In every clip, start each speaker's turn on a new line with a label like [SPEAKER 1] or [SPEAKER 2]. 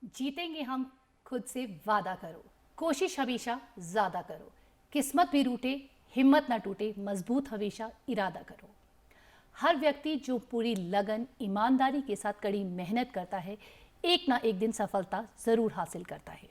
[SPEAKER 1] जीतेंगे हम खुद से वादा करो, कोशिश हमेशा ज्यादा करो, किस्मत भी रूठे हिम्मत ना टूटे, मजबूत हमेशा इरादा करो। हर व्यक्ति जो पूरी लगन ईमानदारी के साथ कड़ी मेहनत करता है, एक ना एक दिन सफलता जरूर हासिल करता है।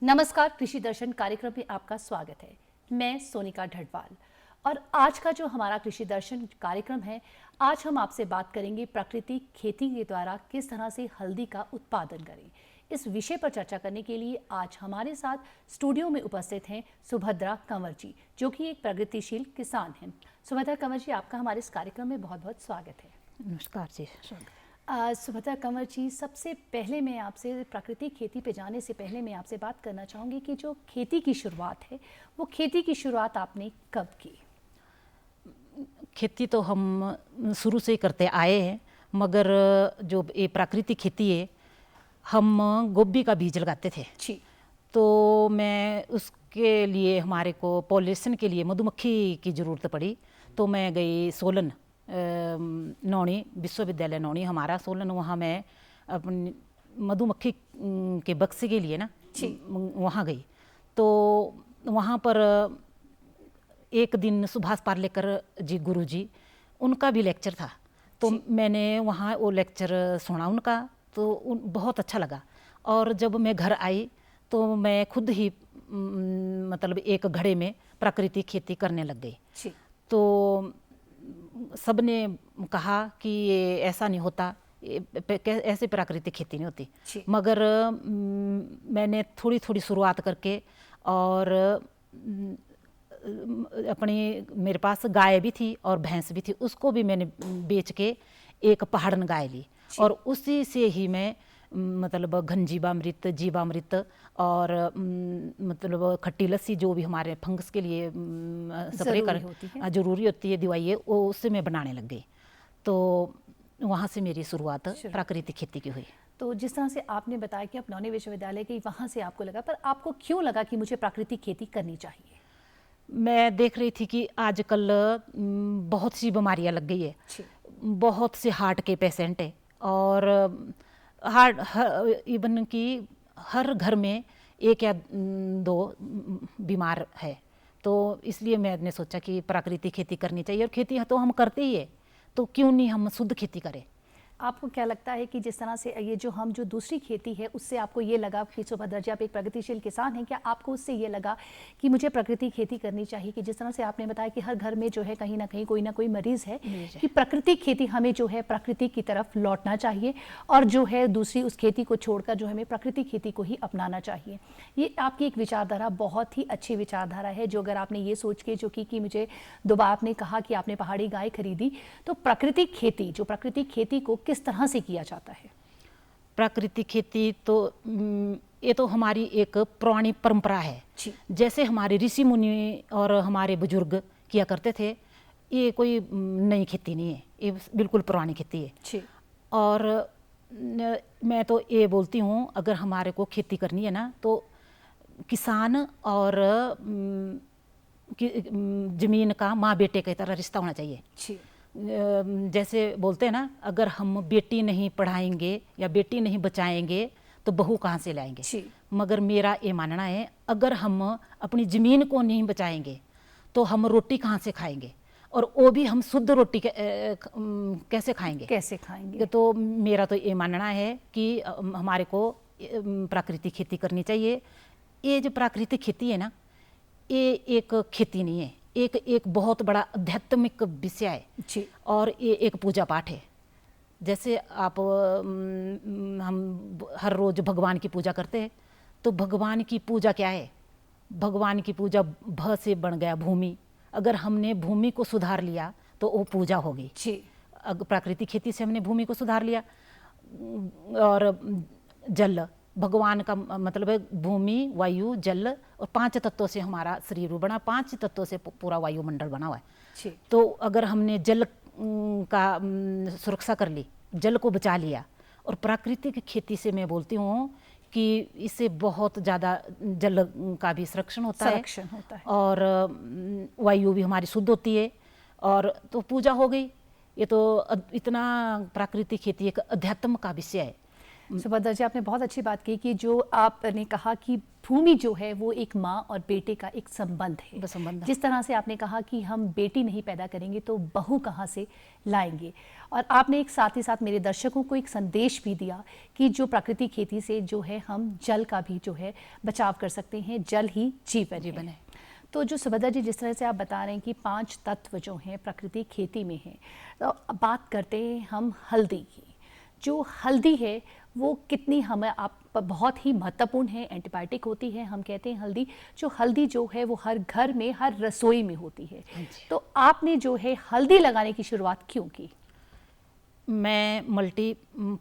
[SPEAKER 1] नमस्कार, कृषि दर्शन कार्यक्रम में आपका स्वागत है। मैं सोनिका ढटवाल और आज का जो हमारा कृषि दर्शन कार्यक्रम है, आज हम आपसे बात करेंगे प्राकृतिक खेती के द्वारा किस तरह से हल्दी का उत्पादन करें। इस विषय पर चर्चा करने के लिए आज हमारे साथ स्टूडियो में उपस्थित हैं सुभद्रा कंवर जी, जो कि एक प्रगतिशील किसान हैं। सुभद्रा कंवर जी, आपका हमारे इस कार्यक्रम में बहुत बहुत स्वागत है।
[SPEAKER 2] नमस्कार जी।
[SPEAKER 1] सुभद्रा कंवर जी, सबसे पहले मैं आपसे प्राकृतिक खेती पे जाने से पहले मैं आपसे बात करना चाहूँगी कि जो खेती की शुरुआत है, वो खेती की शुरुआत आपने कब की?
[SPEAKER 2] खेती तो हम शुरू से ही करते आए हैं, मगर जो ये प्राकृतिक खेती है, हम गोभी का बीज लगाते थे
[SPEAKER 1] जी।
[SPEAKER 2] तो मैं उसके लिए हमारे को पॉलिनेशन के लिए मधुमक्खी की ज़रूरत पड़ी। तो मैं गई सोलन, नौणी विश्वविद्यालय नौणी हमारा सोलन, वहाँ मैं अपनी मधुमक्खी के बक्से के लिए ना वहाँ गई। तो वहाँ पर एक दिन सुभाष पार्लेकर जी गुरुजी, उनका भी लेक्चर था। तो मैंने वहाँ वो लेक्चर सुना उनका, तो बहुत अच्छा लगा। और जब मैं घर आई तो मैं खुद ही मतलब एक घड़े में प्राकृतिक खेती करने लग गई। तो सबने कहा कि ये ऐसा नहीं होता, ऐसे प्राकृतिक खेती नहीं होती। मगर मैंने थोड़ी थोड़ी शुरुआत करके, और अपनी मेरे पास गाय भी थी और भैंस भी थी, उसको भी मैंने बेच के एक पहाड़न गाय ली। और उसी से ही मैं मतलब घन जीवामृत, जीवामृत और मतलब खट्टी लस्सी, जो भी हमारे फंगस के लिए स्प्रे कर जरूरी होती है दवाई, वो उससे मैं बनाने लग गई। तो वहाँ से मेरी शुरुआत प्राकृतिक खेती की हुई।
[SPEAKER 1] तो जिस तरह से आपने बताया कि आप नौणी विश्वविद्यालय गई, वहाँ से आपको लगा, पर आपको क्यों लगा कि मुझे प्राकृतिक खेती करनी चाहिए?
[SPEAKER 2] मैं देख रही थी कि आजकल बहुत सी बीमारियां लग गई है, बहुत से हार्ट के पेशेंट है, और हार्ट इवन कि हर घर में एक या दो बीमार है। तो इसलिए मैंने सोचा कि प्राकृतिक खेती करनी चाहिए, और खेती तो हम करते ही है, तो क्यों नहीं हम शुद्ध खेती करें।
[SPEAKER 1] आपको क्या लगता है कि जिस तरह से ये जो दूसरी खेती है, उससे आपको ये लगा कि सुभद्रा जी आप एक प्रगतिशील किसान हैं, क्या आपको उससे ये लगा कि मुझे प्राकृतिक खेती करनी चाहिए? कि जिस तरह से आपने बताया कि हर घर में जो है कहीं ना कहीं कोई ना कोई मरीज है, कि प्राकृतिक खेती हमें जो है प्रकृति की तरफ लौटना चाहिए, और जो है दूसरी उस खेती को छोड़कर जो हमें प्राकृतिक खेती को ही अपनाना चाहिए। ये आपकी एक विचारधारा बहुत ही अच्छी विचारधारा है, जो अगर आपने ये सोच के जो कि मुझे दोबारा आपने कहा कि आपने पहाड़ी गाय खरीदी, तो प्राकृतिक खेती को किस तरह से किया जाता है?
[SPEAKER 2] प्राकृतिक खेती तो ये तो हमारी एक पुरानी परंपरा है। जैसे हमारे ऋषि मुनि और हमारे बुजुर्ग किया करते थे, ये कोई नई खेती नहीं है, ये बिल्कुल पुरानी खेती है। और मैं तो ये बोलती हूँ, अगर हमारे को खेती करनी है ना, तो किसान और जमीन का माँ बेटे की तरह रिश्ता होना चाहिए। जैसे बोलते हैं ना, अगर हम बेटी नहीं पढ़ाएंगे या बेटी नहीं बचाएंगे तो बहू कहाँ से लाएंगे। मगर मेरा ये मानना है, अगर हम अपनी ज़मीन को नहीं बचाएंगे तो हम रोटी कहाँ से खाएंगे, और वो भी हम शुद्ध रोटी कैसे खाएंगे। तो मेरा तो ये मानना है कि हमारे को प्राकृतिक खेती करनी चाहिए। ये जो प्राकृतिक खेती है ना, ये एक खेती नहीं है, एक बहुत बड़ा आध्यात्मिक विषय है, और ये एक पूजा पाठ है। जैसे आप हम हर रोज भगवान की पूजा करते हैं, तो भगवान की पूजा क्या है? भगवान की पूजा भ से बन गया भूमि। अगर हमने भूमि को सुधार लिया तो वो पूजा होगी। प्राकृतिक खेती से हमने भूमि को सुधार लिया। और जल, भगवान का मतलब है भूमि, वायु, जल, और 5 तत्वों से हमारा शरीर बना, 5 तत्वों से पूरा वायुमंडल बना हुआ है। तो अगर हमने जल का सुरक्षा कर ली, जल को बचा लिया, और प्राकृतिक खेती से मैं बोलती हूँ कि इससे बहुत ज़्यादा जल का भी संरक्षण होता है, और वायु भी हमारी शुद्ध होती है, और तो पूजा हो गई। ये तो इतना प्राकृतिक खेती एक अध्यात्म का विषय है।
[SPEAKER 1] सुभद्रा जी, आपने बहुत अच्छी बात की कि जो आपने कहा कि भूमि जो है वो एक माँ और बेटे का एक संबंध है।
[SPEAKER 2] संबंध।
[SPEAKER 1] जिस तरह से आपने कहा कि हम बेटी नहीं पैदा करेंगे तो बहू कहाँ से लाएंगे, और आपने एक साथ ही साथ मेरे दर्शकों को एक संदेश भी दिया कि जो प्राकृतिक खेती से जो है हम जल का भी जो है बचाव कर सकते हैं, जल ही जीवन है। तो जो सुभद्रा जी, जिस तरह से आप बता रहे हैं कि 5 तत्व जो हैं प्राकृतिक खेती में हैं, तो अब बात करते हैं हम हल्दी की। जो हल्दी है वो कितनी हमें आप बहुत ही महत्वपूर्ण है, एंटीबायोटिक होती है। हम कहते हैं हल्दी जो है वो हर घर में, हर रसोई में होती है। तो आपने जो है हल्दी लगाने की शुरुआत क्यों की?
[SPEAKER 2] मैं मल्टी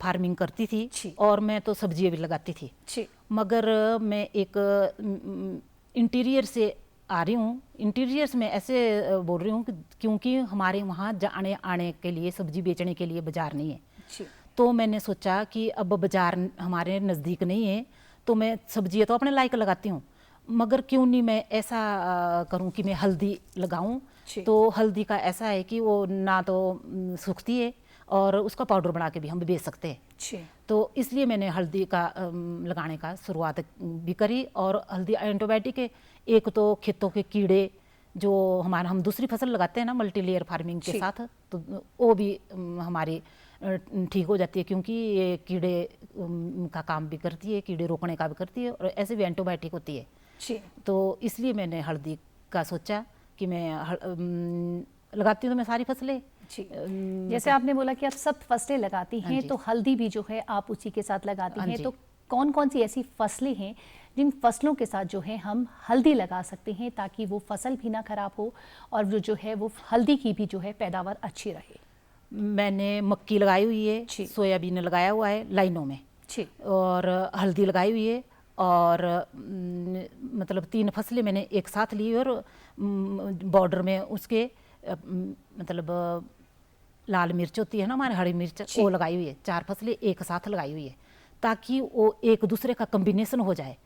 [SPEAKER 2] फार्मिंग करती थी और मैं तो सब्जियां भी लगाती थी, मगर मैं एक इंटीरियर से आ रही हूँ। इंटीरियर्स में ऐसे बोल रही हूँ क्योंकि हमारे वहाँ आने के लिए, सब्जी बेचने के लिए बाजार नहीं है। तो मैंने सोचा कि अब बाजार हमारे नज़दीक नहीं है, तो मैं सब्जियाँ तो अपने लायक लगाती हूँ, मगर क्यों नहीं मैं ऐसा करूँ कि मैं हल्दी लगाऊँ। तो हल्दी का ऐसा है कि वो ना तो सूखती है और उसका पाउडर बना के भी हम बेच सकते हैं। तो इसलिए मैंने हल्दी का लगाने का शुरुआत भी करी। और हल्दी एंटीबायोटिक है। एक तो खेतों के कीड़े जो हम दूसरी फसल लगाते हैं ना मल्टी लेयर फार्मिंग के साथ, तो वो भी हमारी ठीक हो जाती है, क्योंकि ये कीड़े का काम भी करती है, कीड़े रोकने का भी करती है, और ऐसे भी एंटीबायोटिक होती है। तो इसलिए मैंने हल्दी का सोचा कि मैं लगाती हूँ तो मैं सारी फसलें।
[SPEAKER 1] जैसे आपने बोला कि आप सब फसलें लगाती हैं, तो हल्दी भी जो है आप उसी के साथ लगाती हैं। तो कौन कौन सी ऐसी फसलें हैं जिन फसलों के साथ जो है हम हल्दी लगा सकते हैं ताकि वो फसल भी ना खराब हो और जो है वो हल्दी की भी जो है पैदावार अच्छी रहे?
[SPEAKER 2] मैंने मक्की लगाई हुई है, सोयाबीन लगाया हुआ है लाइनों में, और हल्दी लगाई हुई है, और मतलब 3 फसलें मैंने एक साथ ली, और बॉर्डर में उसके मतलब लाल मिर्च होती है ना हमारे, हरी मिर्च, वो लगाई हुई है। 4 फसलें एक साथ लगाई हुई है ताकि वो एक दूसरे का कम्बिनेशन हो जाए।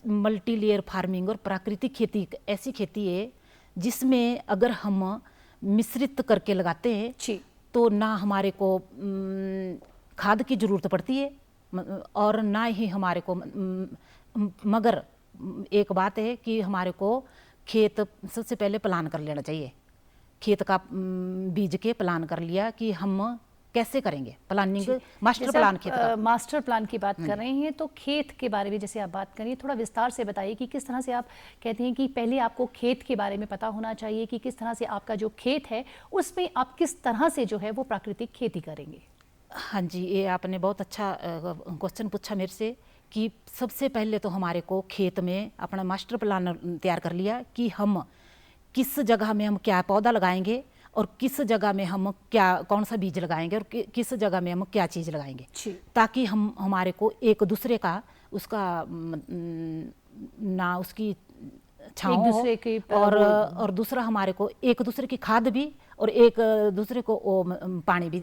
[SPEAKER 2] मल्टी लेयर फार्मिंग और प्राकृतिक खेती एक ऐसी खेती है जिसमें अगर हम मिश्रित करके लगाते हैं तो ना हमारे को खाद की ज़रूरत पड़ती है और ना ही हमारे को, मगर एक बात है कि हमारे को खेत सबसे पहले प्लान कर लेना चाहिए। खेत का बीज के प्लान कर लिया कि हम कैसे करेंगे, प्लानिंग, मास्टर प्लान खेत का।
[SPEAKER 1] मास्टर प्लान की बात कर रहे हैं, तो खेत के बारे में जैसे आप बात करिए, थोड़ा विस्तार से बताइए कि किस तरह से आप कहते हैं कि पहले आपको खेत के बारे में पता होना चाहिए कि किस तरह से आपका जो खेत है उसमें आप किस तरह से जो है वो प्राकृतिक खेती करेंगे।
[SPEAKER 2] हाँ जी, ये आपने बहुत अच्छा क्वेश्चन पूछा मेरे से कि सबसे पहले तो हमारे को खेत में अपना मास्टर प्लान तैयार कर लिया कि हम किस जगह में हम क्या पौधा लगाएंगे और किस जगह में हम क्या, कौन सा बीज लगाएंगे और किस जगह में हम क्या चीज़ लगाएंगे, ताकि हम हमारे को एक दूसरे का उसका ना उसकी छांव दूसरे की और दूसरा हमारे को एक दूसरे की खाद भी और एक दूसरे को पानी भी,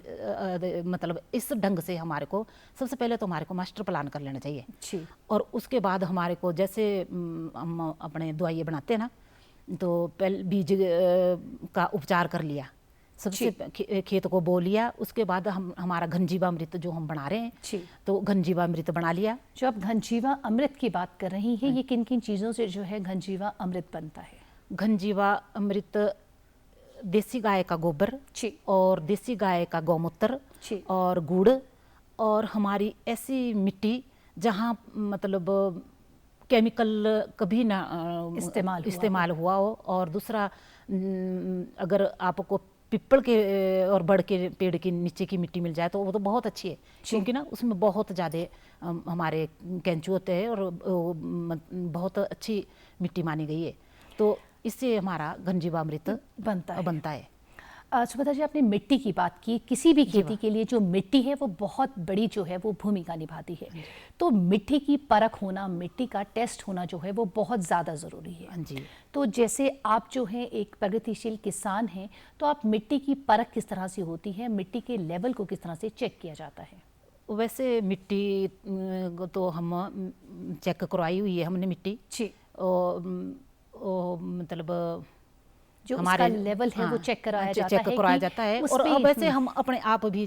[SPEAKER 2] मतलब इस ढंग से हमारे को सबसे पहले तो हमारे को मास्टर प्लान कर लेना चाहिए। और उसके बाद हमारे को जैसे हम अपने दवाइयाँ बनाते हैं ना, तो पहले बीज का उपचार कर लिया, सबसे खेत को बो लिया, उसके बाद हम हमारा घनजीवामृत जो हम बना रहे हैं तो घनजीवामृत बना लिया।
[SPEAKER 1] जो आप घनजीवा अमृत की बात कर रही हैं, ये किन किन चीज़ों से जो है घनजीवा अमृत बनता है?
[SPEAKER 2] घनजीवा अमृत देसी गाय का गोबर और देसी गाय का गौमूत्र और गुड़, और हमारी ऐसी मिट्टी जहाँ मतलब केमिकल कभी ना इस्तेमाल हुआ हो। और दूसरा, अगर आपको पिपल के और बड़ के पेड़ के नीचे की मिट्टी मिल जाए तो वो तो बहुत अच्छी है, क्योंकि ना उसमें बहुत ज़्यादा हमारे केंचू होते हैं और बहुत अच्छी मिट्टी मानी गई है। तो इससे हमारा घनजीवामृत बनता है।
[SPEAKER 1] सुभद्रा जी, आपने मिट्टी की बात की, किसी भी खेती के लिए जो मिट्टी है वो बहुत बड़ी जो है वो भूमिका निभाती है। तो मिट्टी की परख होना, मिट्टी का टेस्ट होना जो है वो बहुत ज़्यादा ज़रूरी है।
[SPEAKER 2] जी।
[SPEAKER 1] तो जैसे आप जो है एक प्रगतिशील किसान हैं, तो आप मिट्टी की परख किस तरह से होती है, मिट्टी के लेवल को किस तरह से चेक किया जाता है?
[SPEAKER 2] वैसे मिट्टी तो हम चेक करवाई हुई है हमने मिट्टी, मतलब
[SPEAKER 1] जो हमारे लेवल है वो चेक कराया जाता है।
[SPEAKER 2] और वैसे हम अपने आप भी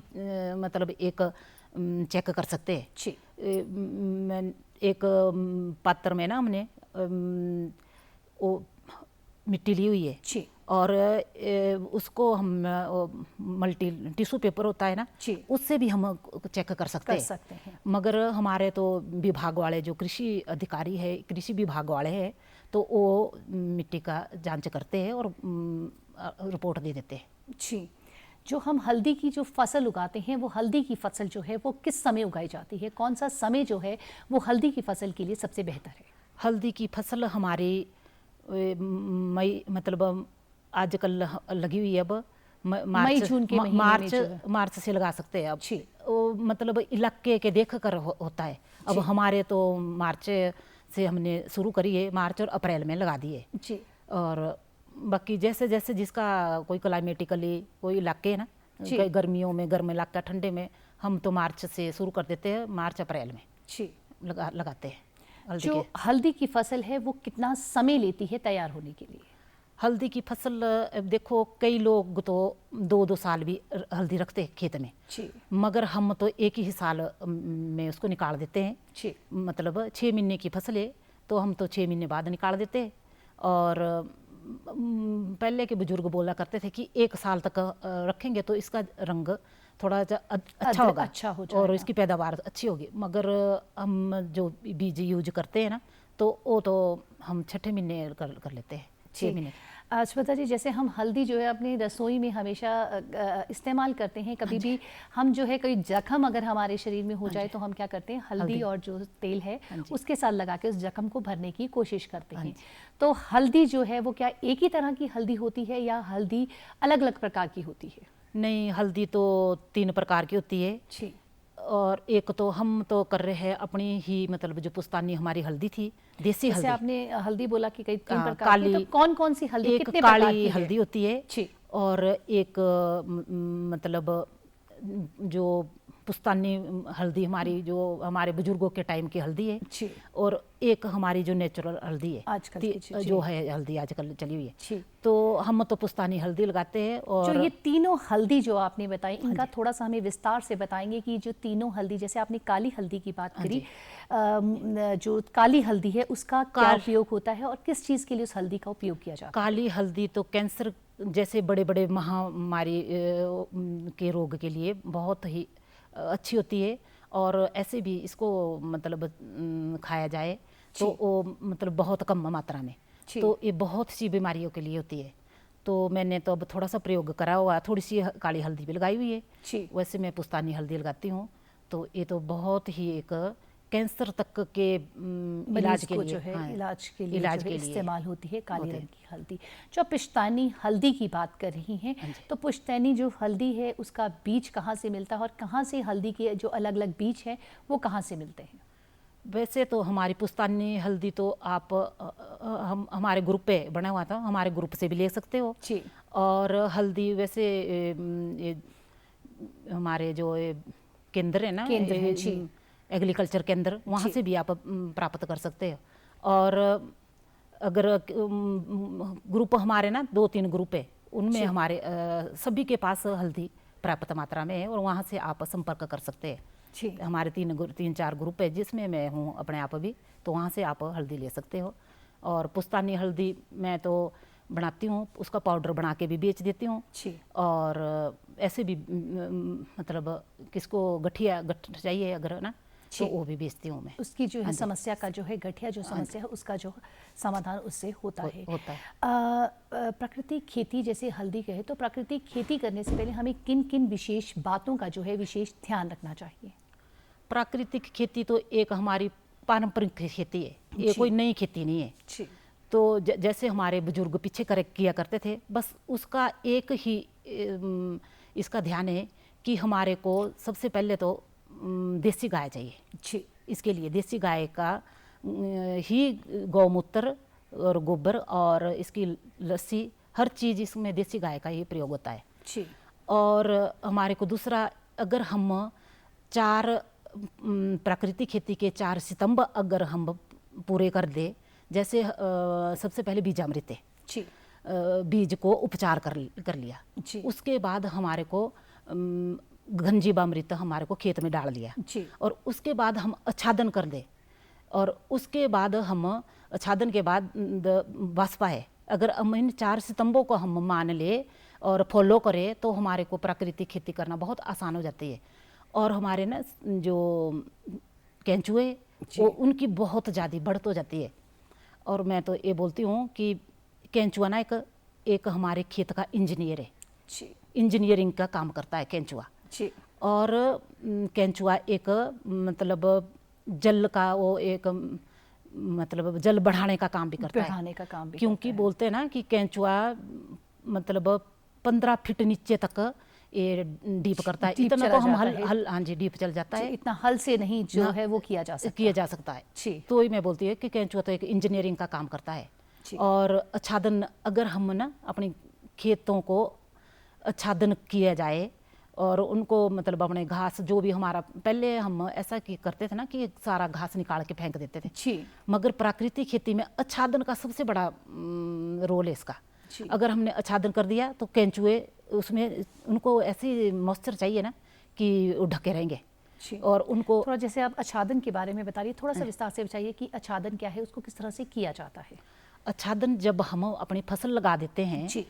[SPEAKER 2] मतलब एक चेक कर सकते हैं।
[SPEAKER 1] जी।
[SPEAKER 2] मैं एक पात्र में ना हमने वो मिट्टी ली हुई है
[SPEAKER 1] जी।
[SPEAKER 2] और उसको हम मल्टी टिश्यू पेपर होता है ना, उससे भी हम चेक कर सकते हैं। मगर हमारे तो विभाग वाले जो कृषि अधिकारी है, कृषि विभाग वाले हैं, तो वो मिट्टी का जांच करते हैं और रिपोर्ट दे देते हैं।
[SPEAKER 1] जी। जो हम हल्दी की जो फसल उगाते हैं, वो हल्दी की फसल जो है वो किस समय उगाई जाती है? कौन सा समय जो है वो हल्दी की फसल के लिए सबसे बेहतर है?
[SPEAKER 2] हल्दी की फसल हमारी मई मतलब आजकल लगी हुई है। अब
[SPEAKER 1] मई जून के महीने
[SPEAKER 2] मार्च से लगा सकते हैं अब। वो मतलब इलाके के देख कर होता है। अब हमारे तो मार्च से हमने शुरू करी है, मार्च और अप्रैल में लगा दिए। और बाकी जैसे जैसे जिसका कोई क्लाइमेटिकली कोई इलाके है ना, गर्मियों में गर्म इलाका, ठंडे में हम तो मार्च से शुरू कर देते हैं, मार्च अप्रैल में लगाते हैं।
[SPEAKER 1] जो हल्दी की फसल है वो कितना समय लेती है तैयार होने के लिए?
[SPEAKER 2] हल्दी की फसल देखो, कई लोग तो 2-2 साल भी हल्दी रखते हैं खेत में, मगर हम तो एक ही साल में उसको निकाल देते हैं। मतलब 6 महीने की फसल है तो हम तो 6 महीने बाद निकाल देते हैं। और पहले के बुजुर्ग बोला करते थे कि 1 साल तक रखेंगे तो इसका रंग थोड़ा अच्छा होगा और इसकी पैदावार अच्छी होगी। मगर हम जो बीज यूज करते हैं ना, तो वो तो हम 6 महीने कर लेते हैं, 6 महीने।
[SPEAKER 1] श्वेता जी, जैसे हम हल्दी जो है अपनी रसोई में हमेशा इस्तेमाल करते हैं, कभी भी हम जो है कोई जख्म अगर हमारे शरीर में हो जाए तो हम क्या करते हैं, हल्दी और जो तेल है उसके साथ लगा के उस जख्म को भरने की कोशिश करते हैं। तो हल्दी जो है वो क्या एक ही तरह की हल्दी होती है या हल्दी अलग अलग प्रकार की होती है?
[SPEAKER 2] नहीं, हल्दी तो 3 प्रकार की होती है। और एक तो हम तो कर रहे हैं अपनी ही, मतलब जो पुस्तानी हमारी हल्दी थी, देसी हल्दी।
[SPEAKER 1] आपने हल्दी बोला कि कई 3 प्रकार की, तो कौन कौन सी हल्दी,
[SPEAKER 2] कितने प्रकार की हल्दी होती है? और एक मतलब जो पुस्तानी हल्दी हमारी जो हमारे बुजुर्गों के टाइम की हल्दी है, और एक हमारी जो नेचुरल हल्दी है आजकल जो है, हल्दी आजकल चली हुई है। तो हम तो पुस्तानी हल्दी लगाते हैं। और
[SPEAKER 1] जो ये तीनों हल्दी जो आपने बताई, इनका थोड़ा सा हमें विस्तार से बताएंगे कि जो तीनों हल्दी, जैसे आपने काली हल्दी की बात करी, जो काली हल्दी है उसका क्या उपयोग होता है और किस चीज़ के लिए उस हल्दी का उपयोग किया जाता है?
[SPEAKER 2] काली हल्दी तो कैंसर जैसे बड़े बड़े महामारी के रोग के लिए बहुत ही अच्छी होती है। और ऐसे भी इसको मतलब खाया जाए तो वो मतलब बहुत कम मात्रा में, तो ये बहुत सी बीमारियों के लिए होती है। तो मैंने तो अब थोड़ा सा प्रयोग करा हुआ, थोड़ी सी काली हल्दी भी लगाई हुई है। वैसे मैं पुस्तानी हल्दी लगाती हूँ। तो ये तो बहुत ही एक कैंसर तक के इलाज के लिए
[SPEAKER 1] जो है इलाज के लिए इस्तेमाल होती है काली रंग की हल्दी। जो पुश्तैनी हल्दी की बात कर रही हैं, तो पुश्तैनी जो हल्दी है उसका बीज कहाँ से मिलता है और कहाँ से हल्दी के जो अलग अलग बीज हैं वो कहाँ से मिलते हैं?
[SPEAKER 2] वैसे तो हमारी पुश्तैनी हल्दी तो आप हम हमारे ग्रुप पे बना हुआ था, हमारे ग्रुप से भी ले सकते हो। और हल्दी वैसे हमारे जो केंद्र है ना, एग्रीकल्चर केंद्र, वहाँ से भी आप प्राप्त कर सकते हो। और अगर ग्रुप हमारे ना 2-3 ग्रुप है, उनमें हमारे सभी के पास हल्दी पर्याप्त मात्रा में है और वहाँ से आप संपर्क कर सकते हैं। हमारे 3-4 ग्रुप है जिसमें मैं हूँ अपने आप भी, तो वहाँ से आप हल्दी ले सकते हो। और पुश्तैनी हल्दी मैं तो बनाती हूँ, उसका पाउडर बना के भी बेच देती हूँ। और ऐसे भी मतलब किसको गठिया चाहिए अगर ना, तो वो भी बेचती हूँ मैं।
[SPEAKER 1] उसकी जो है समस्या का जो है गठिया जो समस्या है उसका जो समाधान उससे होता है। प्राकृतिक खेती जैसे हल्दी कहे, तो प्राकृतिक खेती करने से पहले हमें किन किन विशेष बातों का जो है विशेष ध्यान रखना चाहिए?
[SPEAKER 2] प्राकृतिक खेती तो एक हमारी पारंपरिक खेती है, ये कोई नई खेती नहीं है। तो जैसे हमारे बुजुर्ग पीछे किया करते थे, बस उसका एक ही इसका ध्यान है कि हमारे को सबसे पहले तो देसी गाय चाहिए। इसके लिए देसी गाय का ही गौमूत्र और गोबर और इसकी लस्सी, हर चीज़ इसमें देसी गाय का ही प्रयोग होता है। और हमारे को दूसरा, अगर हम 4 प्राकृतिक खेती के 4 स्तंभ अगर हम पूरे कर दे, जैसे सबसे पहले बीजामृत है, बीज को उपचार कर लिया। उसके बाद हमारे को घनजीवामृत हमारे को खेत में डाल दिया
[SPEAKER 1] जी।
[SPEAKER 2] और उसके बाद हम आच्छादन कर दे और उसके बाद हम आच्छादन के बाद वास्पा है, अगर हम इन 4 सितंबों को हम मान ले और फॉलो करें तो हमारे को प्राकृतिक खेती करना बहुत आसान हो जाती है। और हमारे ना जो केंचुए वो उनकी बहुत ज़्यादा बढ़ तो जाती है। और मैं तो ये बोलती हूँ कि केंचुआ ना एक हमारे खेत का इंजीनियर है
[SPEAKER 1] जी।
[SPEAKER 2] इंजीनियरिंग का काम करता है केंचुआ
[SPEAKER 1] जी।
[SPEAKER 2] और केंचुआ एक मतलब जल का वो एक मतलब जल बढ़ाने का काम भी करता है,
[SPEAKER 1] बढ़ाने का काम भी
[SPEAKER 2] क्योंकि
[SPEAKER 1] करता है।
[SPEAKER 2] बोलते हैं ना कि केंचुआ मतलब 15 फीट नीचे तक ये डीप करता है,
[SPEAKER 1] डीप
[SPEAKER 2] इतना
[SPEAKER 1] चला
[SPEAKER 2] तो हम
[SPEAKER 1] जाता है।
[SPEAKER 2] हल हाँ जी डीप चल जाता
[SPEAKER 1] जी,
[SPEAKER 2] है,
[SPEAKER 1] इतना हल से नहीं जो
[SPEAKER 2] ना,
[SPEAKER 1] है वो किया जा सकता
[SPEAKER 2] किया जा सकता है।
[SPEAKER 1] जी।
[SPEAKER 2] तो ही मैं बोलती है कि केंचुआ तो एक इंजीनियरिंग का काम करता है।
[SPEAKER 1] जी।
[SPEAKER 2] और आच्छादन अगर हम ना अपने खेतों को आच्छादन किया जाए और उनको मतलब अपने घास जो भी हमारा, पहले हम ऐसा कि करते थे ना कि सारा घास निकाल के फेंक देते थे
[SPEAKER 1] जी।
[SPEAKER 2] मगर प्राकृतिक खेती में आच्छादन का सबसे बड़ा रोल है इसका।
[SPEAKER 1] जी।
[SPEAKER 2] अगर हमने आच्छादन कर दिया तो केंचुए उसमें उनको ऐसी मॉइस्चर चाहिए ना कि वो ढके रहेंगे।
[SPEAKER 1] जी।
[SPEAKER 2] और उनको
[SPEAKER 1] थोड़ा जैसे आप आच्छादन के बारे में बता रही, थोड़ा सा विस्तार से बताइए कि आच्छादन क्या है, उसको किस तरह से किया जाता है।
[SPEAKER 2] आच्छादन जब हम अपनी फसल लगा देते हैं
[SPEAKER 1] जी।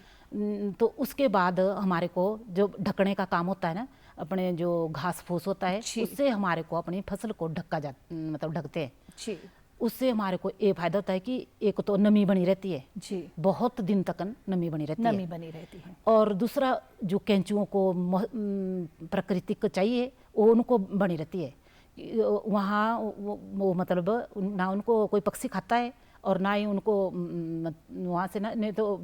[SPEAKER 2] तो उसके बाद हमारे को जो ढकने का काम होता है ना, अपने जो घास फूस होता है
[SPEAKER 1] जी।
[SPEAKER 2] उससे हमारे को अपनी फसल को मतलब ढकते हैं।
[SPEAKER 1] जी।
[SPEAKER 2] उससे हमारे को ये फायदा होता है कि एक तो नमी बनी रहती है,
[SPEAKER 1] जी।
[SPEAKER 2] बहुत दिन तक नमी बनी रहती है,
[SPEAKER 1] नमी बनी रहती है।
[SPEAKER 2] और दूसरा जो केंचुओं को प्राकृतिक चाहिए वो उनको बनी रहती है। वहाँ वो मतलब ना उनको कोई पक्षी खाता है और ना ही उनको वहाँ से ना, नहीं तो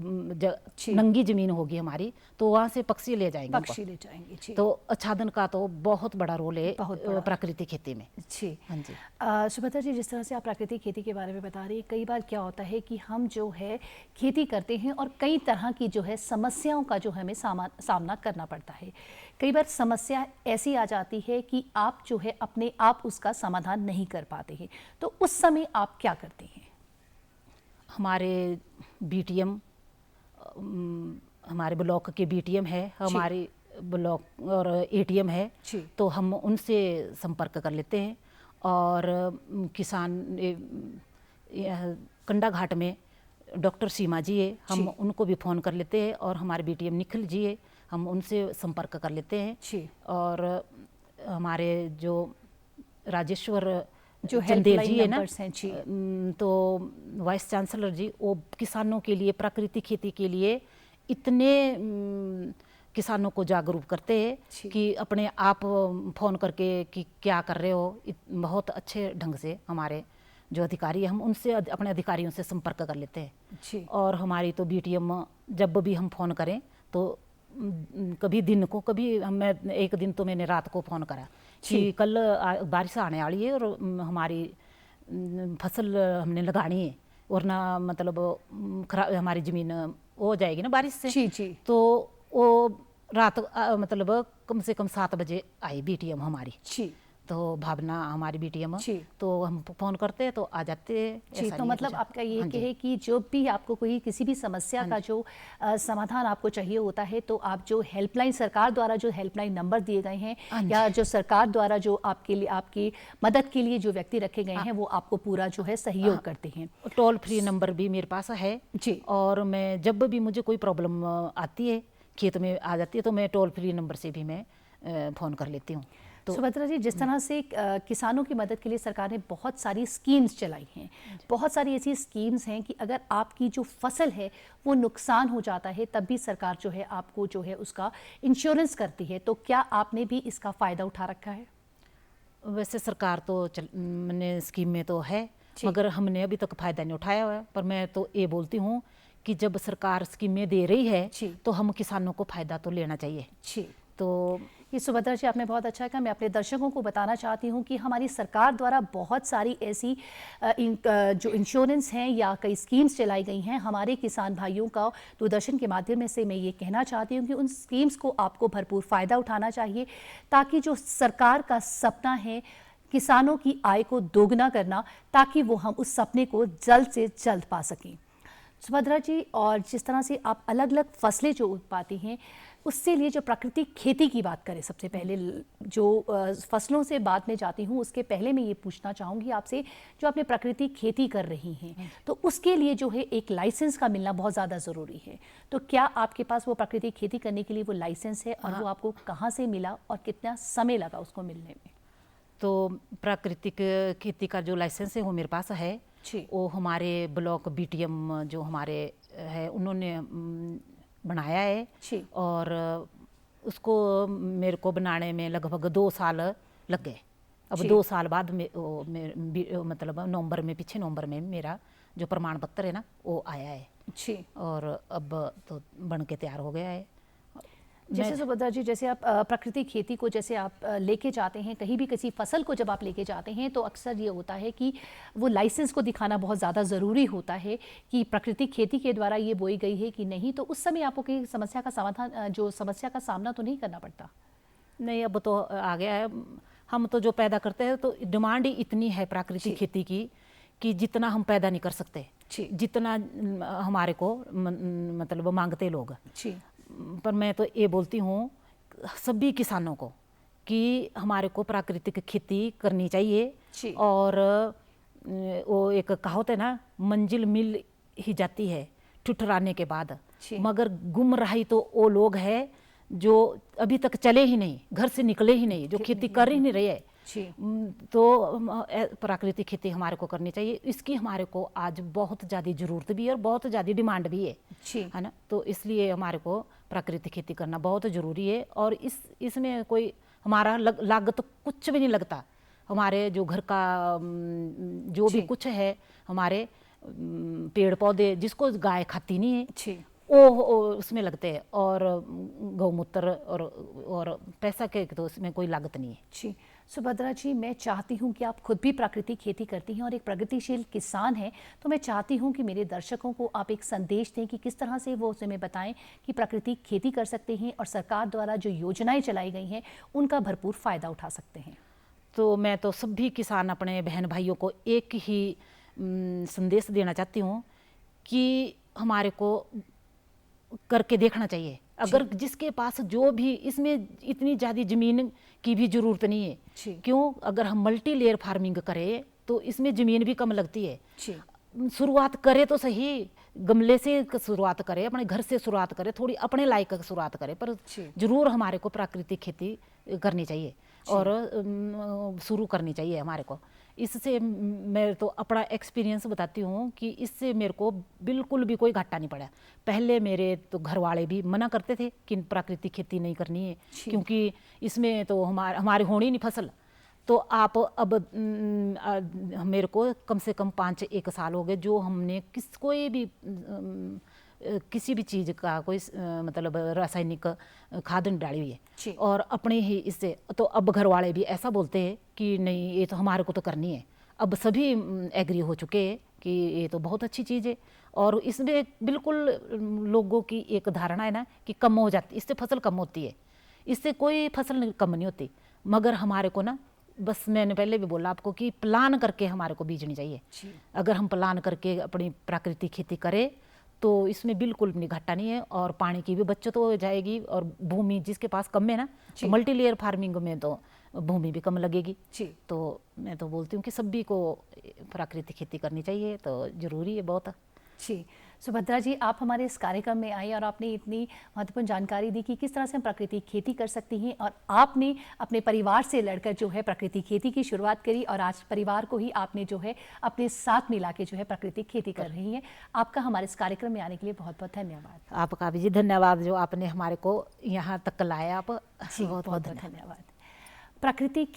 [SPEAKER 2] नंगी जमीन होगी हमारी तो वहाँ से पक्षी ले जाएंगे उनको।
[SPEAKER 1] पक्षी ले जाएंगे। जी।
[SPEAKER 2] तो आच्छादन का तो बहुत बड़ा रोल है
[SPEAKER 1] बहुत बड़ा।
[SPEAKER 2] प्राकृतिक खेती में।
[SPEAKER 1] जी।
[SPEAKER 2] हाँ जी।
[SPEAKER 1] सुभद्रा जी, जिस तरह से आप प्राकृतिक खेती के बारे में बता रही हैं, कई बार क्या होता है कि हम जो है खेती करते हैं और कई तरह की जो है समस्याओं का जो हमें सामना करना पड़ता है। कई बार समस्या ऐसी आ जाती है कि आप जो है अपने आप उसका समाधान नहीं कर पाते हैं, तो उस समय आप क्या करते हैं?
[SPEAKER 2] हमारे बीटीएम, हमारे ब्लॉक के बीटीएम है, हमारे ब्लॉक और एटीएम है, तो हम उनसे संपर्क कर लेते हैं। और किसान कंडा घाट में डॉक्टर सीमा जी है, हम उनको भी फ़ोन कर लेते हैं। और हमारे बीटीएम निखिल जी है, हम उनसे संपर्क कर लेते हैं। और हमारे जो राजेश्वर
[SPEAKER 1] जो
[SPEAKER 2] चंदेल जी है ना, तो वाइस चांसलर जी, वो किसानों के लिए प्राकृतिक खेती के लिए इतने किसानों को जागरूक करते हैं कि अपने आप फ़ोन करके कि क्या कर रहे हो, बहुत अच्छे ढंग से हमारे जो अधिकारी हैं हम उनसे अपने अधिकारियों से संपर्क कर लेते हैं। और हमारी तो बीटीएम जब भी हम फ़ोन करें तो कभी दिन को, कभी मैं एक दिन तो मैंने रात को फ़ोन करा कि कल बारिश आने वाली है और हमारी फसल हमने लगानी है, वरना मतलब खराब हमारी ज़मीन हो जाएगी ना बारिश से।
[SPEAKER 1] जी।
[SPEAKER 2] तो वो रात मतलब कम से कम 7 बजे आई बीटीएम हमारी। तो भावना हमारी बीटीएम, तो हम फ़ोन करते हैं तो आ जाते हैं।
[SPEAKER 1] जी। तो मतलब आपका ये है कि जो भी आपको कोई किसी भी समस्या का जो समाधान आपको चाहिए होता है तो आप जो हेल्पलाइन, सरकार द्वारा जो हेल्पलाइन नंबर दिए गए हैं या जो सरकार द्वारा जो आपके लिए, आपकी मदद के लिए जो व्यक्ति रखे गए हैं वो आपको पूरा जो है सहयोग करते हैं।
[SPEAKER 2] टोल फ्री नंबर भी मेरे पास है
[SPEAKER 1] जी।
[SPEAKER 2] और मैं जब भी मुझे कोई प्रॉब्लम आती है, खेत में आ जाती है, तो मैं टोल फ्री नंबर से भी मैं फ़ोन कर लेती हूँ। तो
[SPEAKER 1] सुभद्रा जी, जिस तरह से किसानों की मदद के लिए सरकार ने बहुत सारी स्कीम्स चलाई हैं, बहुत सारी ऐसी स्कीम्स हैं कि अगर आपकी जो फसल है वो नुकसान हो जाता है तब भी सरकार जो है आपको जो है उसका इंश्योरेंस करती है, तो क्या आपने भी इसका फ़ायदा उठा रखा है?
[SPEAKER 2] वैसे सरकार तो मैंने स्कीम में तो है, मगर हमने अभी तक फ़ायदा नहीं उठाया हुआ है। पर मैं तो ये बोलती हूँ कि जब सरकार स्कीमें दे रही है तो हम किसानों को फ़ायदा तो लेना चाहिए। तो
[SPEAKER 1] ये सुभद्रा जी आपने बहुत अच्छा कहा। मैं अपने दर्शकों को बताना चाहती हूँ कि हमारी सरकार द्वारा बहुत सारी ऐसी जो इंश्योरेंस हैं या कई स्कीम्स चलाई गई हैं हमारे किसान भाइयों का दूरदर्शन के माध्यम से मैं ये कहना चाहती हूँ कि उन स्कीम्स को आपको भरपूर फ़ायदा उठाना चाहिए, ताकि जो सरकार का सपना है किसानों की आय को दोगुना करना, ताकि वो हम उस सपने को जल्द से जल्द पा सकें। सुभद्रा जी, और जिस तरह से आप अलग अलग फसलें जो उगाती हैं उससे लिए जो प्राकृतिक खेती की बात करें, सबसे पहले जो फसलों से बाद में जाती हूँ, उसके पहले मैं ये पूछना चाहूँगी आपसे, जो आपने प्राकृतिक खेती कर रही हैं तो उसके लिए जो है एक लाइसेंस का मिलना बहुत ज़्यादा ज़रूरी है। तो क्या आपके पास वो प्राकृतिक खेती करने के लिए वो लाइसेंस है, और वो आपको कहाँ से मिला और कितना समय लगा उसको मिलने में?
[SPEAKER 2] तो प्राकृतिक खेती का जो लाइसेंस है वो मेरे पास है। वो हमारे ब्लॉक बीटीएम जो हमारे है उन्होंने बनाया है, और उसको मेरे को बनाने में लगभग 2 साल लग गए। अब 2 साल बाद मतलब नवंबर में, पीछे नवंबर में मेरा जो प्रमाण पत्र है ना वो आया है, और अब तो बन के तैयार हो गया है।
[SPEAKER 1] जैसे सुभद्रा जी, जैसे आप प्राकृतिक खेती को जैसे आप लेके जाते हैं, कहीं भी किसी फसल को जब आप लेके जाते हैं तो अक्सर ये होता है कि वो लाइसेंस को दिखाना बहुत ज़्यादा ज़रूरी होता है कि प्राकृतिक खेती के द्वारा ये बोई गई है कि नहीं, तो उस समय आपको कोई समस्या का समाधान, जो समस्या का सामना तो नहीं करना पड़ता?
[SPEAKER 2] नहीं, अब तो आ गया है। हम तो जो पैदा करते हैं तो डिमांड ही इतनी है प्राकृतिक खेती की कि जितना हम पैदा नहीं कर सकते, जितना हमारे को मतलब मांगते लोग। पर मैं तो ये बोलती हूँ सभी किसानों को कि हमारे को प्राकृतिक खेती करनी चाहिए। और वो एक कहावत है ना, मंजिल मिल ही जाती है ठुठराने के बाद, मगर गुम रही तो वो लोग हैं जो अभी तक चले ही नहीं, घर से निकले ही नहीं, जो खेती कर ही नहीं रहे है। तो प्राकृतिक खेती हमारे को करनी चाहिए। इसकी हमारे को आज बहुत ज़्यादा ज़रूरत भी है और बहुत ज़्यादा डिमांड भी है ना। तो इसलिए हमारे को प्राकृतिक खेती करना बहुत ज़रूरी है। और इसमें कोई हमारा लागत तो कुछ भी नहीं लगता। हमारे जो घर का जो भी कुछ है, हमारे पेड़ पौधे जिसको गाय खाती नहीं है वो उसमें लगते हैं, और गौमूत्र और पैसा के तो उसमें कोई लागत नहीं है।
[SPEAKER 1] सुभद्रा जी, मैं चाहती हूँ कि आप खुद भी प्राकृतिक खेती करती हैं और एक प्रगतिशील किसान हैं, तो मैं चाहती हूँ कि मेरे दर्शकों को आप एक संदेश दें कि किस तरह से वो उसे बताएं कि प्राकृतिक खेती कर सकते हैं और सरकार द्वारा जो योजनाएं चलाई गई हैं उनका भरपूर फ़ायदा उठा सकते हैं।
[SPEAKER 2] तो मैं तो सभी किसान अपने बहन भाइयों को एक ही संदेश देना चाहती हूँ कि हमारे को करके देखना चाहिए। अगर जिसके पास जो भी, इसमें इतनी ज़्यादा ज़मीन की भी ज़रूरत नहीं है। क्यों? अगर हम मल्टी लेयर फार्मिंग करें तो इसमें ज़मीन भी कम लगती है। शुरुआत करें तो सही, गमले से शुरुआत करें, अपने घर से शुरुआत करें, थोड़ी अपने लायक शुरुआत करें, पर ज़रूर हमारे को प्राकृतिक खेती करनी चाहिए और शुरू करनी चाहिए हमारे को। इससे मैं तो अपना एक्सपीरियंस बताती हूँ कि इससे मेरे को बिल्कुल भी कोई घाटा नहीं पड़ा। पहले मेरे तो घर वाले भी मना करते थे कि प्राकृतिक खेती नहीं करनी है, क्योंकि इसमें तो हमारी होनी नहीं फसल। तो आप अब मेरे को कम से कम 5-1 साल हो गए जो हमने किसी भी चीज़ का कोई मतलब रासायनिक खाद नहीं डाली हुई है, और अपने ही इससे। तो अब घर वाले भी ऐसा बोलते हैं कि नहीं, ये तो हमारे को तो करनी है। अब सभी एग्री हो चुके हैं कि ये तो बहुत अच्छी चीज़ है, और इसमें बिल्कुल लोगों की एक धारणा है ना कि कम हो जाती, इससे फसल कम होती है। इससे कोई फसल कम नहीं होती, मगर हमारे को ना, बस मैंने पहले भी बोला आपको कि प्लान करके हमारे को बीजनी चाहिए। अगर हम प्लान करके अपनी प्राकृतिक खेती करें तो इसमें बिल्कुल भी घाटा नहीं है, और पानी की भी बचत हो जाएगी, और भूमि जिसके पास कम है ना, तो मल्टी लेयर फार्मिंग में तो भूमि भी कम लगेगी। तो मैं तो बोलती हूँ कि सभी को प्राकृतिक खेती करनी चाहिए, तो ज़रूरी है बहुत।
[SPEAKER 1] सुभद्रा जी, आप हमारे इस कार्यक्रम में आई और आपने इतनी महत्वपूर्ण जानकारी दी कि किस तरह से हम प्राकृतिक खेती कर सकती हैं, और आपने अपने परिवार से लड़कर जो है प्राकृतिक खेती की शुरुआत करी, और आज परिवार को ही आपने जो है अपने साथ मिला के जो है प्राकृतिक खेती कर रही हैं। आपका हमारे इस कार्यक्रम में आने के लिए बहुत बहुत धन्यवाद।
[SPEAKER 2] आपका भी जी धन्यवाद, जो आपने हमारे को यहाँ तक लाया। आप
[SPEAKER 1] बहुत बहुत धन्यवाद। प्राकृतिक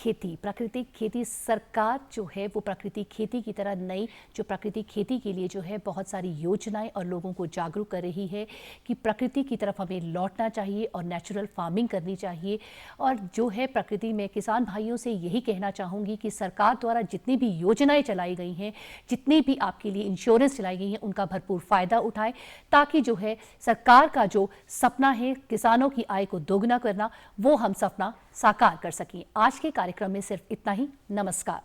[SPEAKER 1] खेती सरकार जो है वो प्राकृतिक खेती की तरह नई जो प्राकृतिक खेती के लिए जो है बहुत सारी योजनाएं और लोगों को जागरूक कर रही है कि प्रकृति की तरफ हमें लौटना चाहिए और नेचुरल फार्मिंग करनी चाहिए। और जो है प्रकृति में किसान भाइयों से यही कहना चाहूँगी कि सरकार द्वारा जितनी भी योजनाएं चलाई गई हैं, जितनी भी आपके लिए इंश्योरेंस चलाई गई हैं, उनका भरपूर फ़ायदा उठाएं, ताकि जो है सरकार का जो सपना है किसानों की आय को दोगुना करना, वो हम सपना साकार कर सकें। आज के कार्यक्रम में सिर्फ इतना ही। नमस्कार।